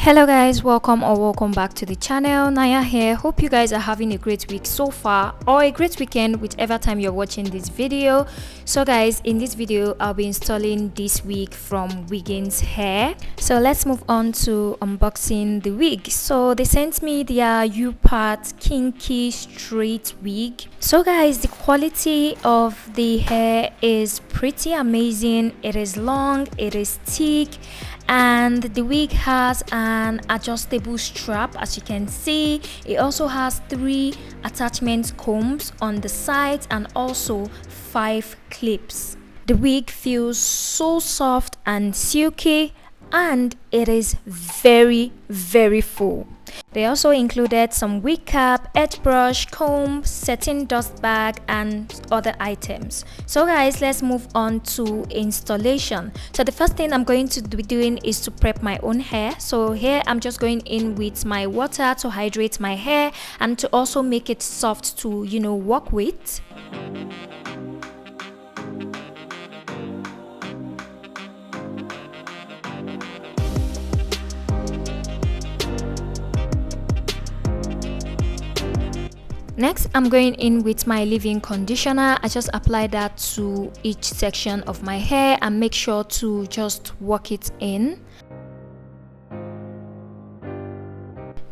Hello guys, welcome back to the channel. Naya here. Hope you guys are having a great week so far, or a great weekend whichever time you're watching this video. So guys, in this video I'll be installing this wig from Wiggins hair. So let's move on to unboxing the wig. So they sent me their U-part Kinky straight wig. So guys, the quality of the hair is pretty amazing. It is long, it is thick, and the wig has an adjustable strap. As you can see, it also has 3 attachment combs on the sides and also 5 clips. The wig feels so soft and silky, and it is very full. They also included some wig cap, edge brush, comb, setting dust bag, and other items. So guys, let's move on to installation. So the first thing I'm going to be doing is to prep my own hair. So here I'm just going in with my water to hydrate my hair and to also make it soft to work with. Next, I'm going in with my leave-in conditioner. I just apply that to each section of my hair and make sure to just work it in.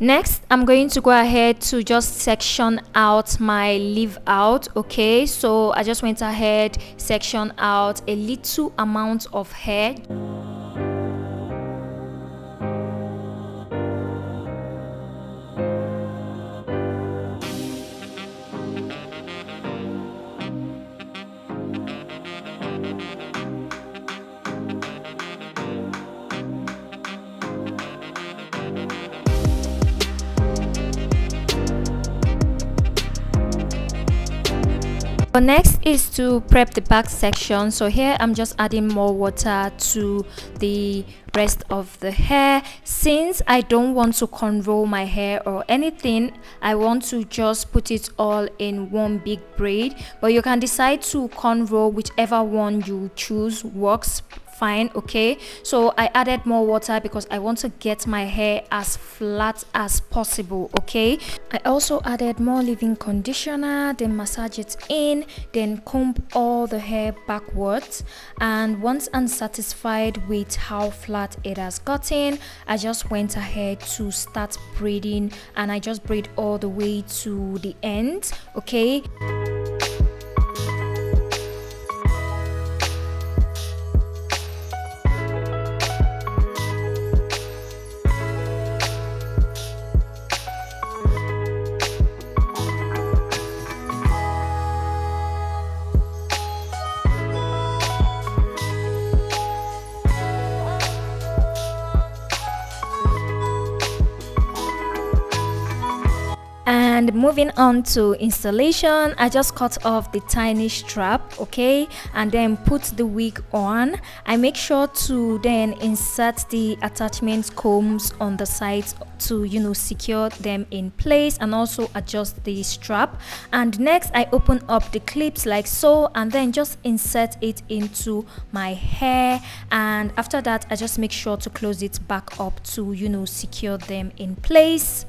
Next, I'm going to go ahead to just section out my leave out. Okay, so I just went ahead, section out a little amount of hair. Next is to prep the back section. So here I'm just adding more water to the rest of the hair. Since I don't want to cornrow my hair or anything, I want to just put it all in one big braid, but you can decide to cornrow. Whichever one you choose works fine. Okay, so I added more water because I want to get my hair as flat as possible. Okay, I also added more leave-in conditioner, then massage it in, then comb all the hair backwards. And once I'm satisfied with how flat it has gotten, I just went ahead to start braiding, and I just braid all the way to the end. Okay. And moving on to installation, I just cut off the tiny strap, okay, and then put the wig on. I make sure to then insert the attachment combs on the sides to secure them in place and also adjust the strap. And next I open up the clips like so, and then just insert it into my hair, and after that I just make sure to close it back up to secure them in place.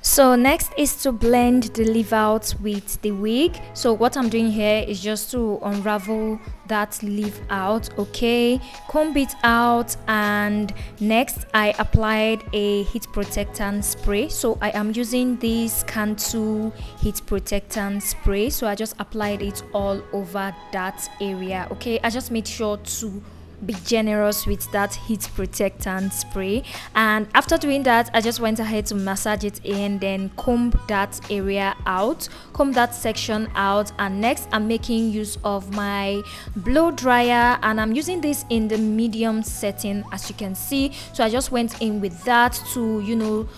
So next is to blend the leave out with the wig. So what I'm doing here is just to unravel that leave out, okay, comb it out, and next I applied a heat protectant spray. So I am using this Cantu heat protectant spray. So I just applied it all over that area. Okay, I just made sure to be generous with that heat protectant spray. And after doing that, I just went ahead to massage it in, then comb that area out, comb that section out. And next I'm making use of my blow dryer, and I'm using this in the medium setting, as you can see. So I just went in with that to, you know,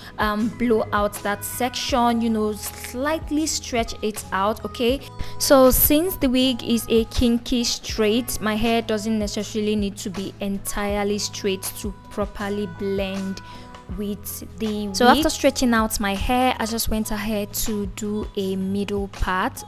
blow out that section, you know, slightly stretch it out. Okay, so since the wig is a kinky straight, my hair doesn't necessarily need to be entirely straight to properly blend with the wig. So after stretching out my hair, I just went ahead to do a middle part.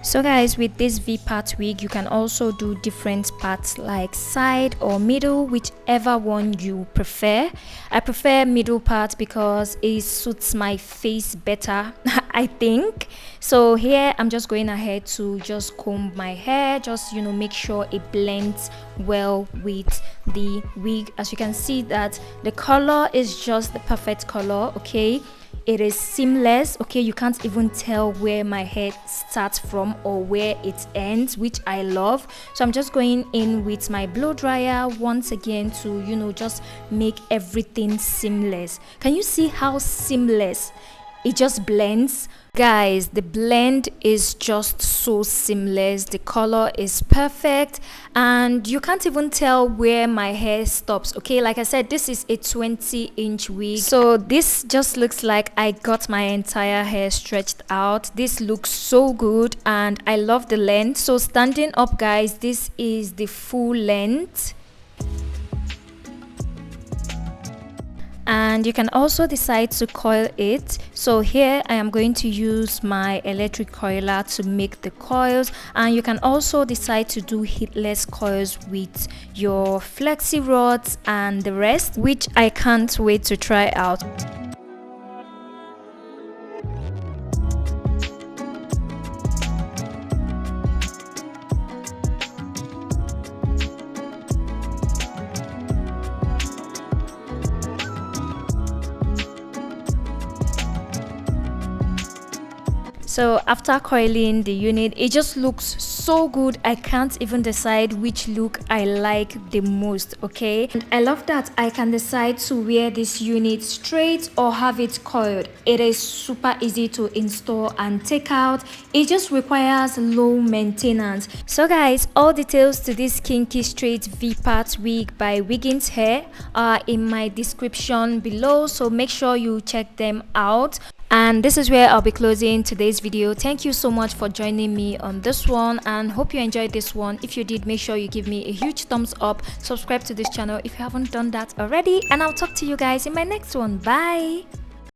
So guys, with this V-part wig, you can also do different parts like side or middle, whichever one you prefer. I prefer middle part because it suits my face better, I think. So here I'm just going ahead to just comb my hair, just, you know, make sure it blends well with the wig. As you can see that the color is just the perfect color. Okay, it is seamless. Okay, you can't even tell where my hair starts from or where it ends, which I love. So I'm just going in with my blow dryer once again to, you know, just make everything seamless. Can you see how seamless it just blends? Guys, the blend is just so seamless. The color is perfect and you can't even tell where my hair stops. Okay, like I said, this is a 20-inch wig, so this just looks like I got my entire hair stretched out. This looks so good and I love the length. So standing up, guys, this is the full length. And you can also decide to coil it. So here I am going to use my electric coiler to make the coils, and you can also decide to do heatless coils with your flexi rods and the rest, which I can't wait to try out. So after coiling the unit, it just looks so good. I can't even decide which look I like the most. Okay, and I love that I can decide to wear this unit straight or have it coiled. It is super easy to install and take out. It just requires low maintenance. So guys, all details to this kinky straight V-part wig by Wiggins hair are in my description below, so make sure you check them out. And this is where I'll be closing today's video. Thank you so much for joining me on this one, and hope you enjoyed this one. If you did, make sure you give me a huge thumbs up, subscribe to this channel if you haven't done that already, and I'll talk to you guys in my next one. Bye.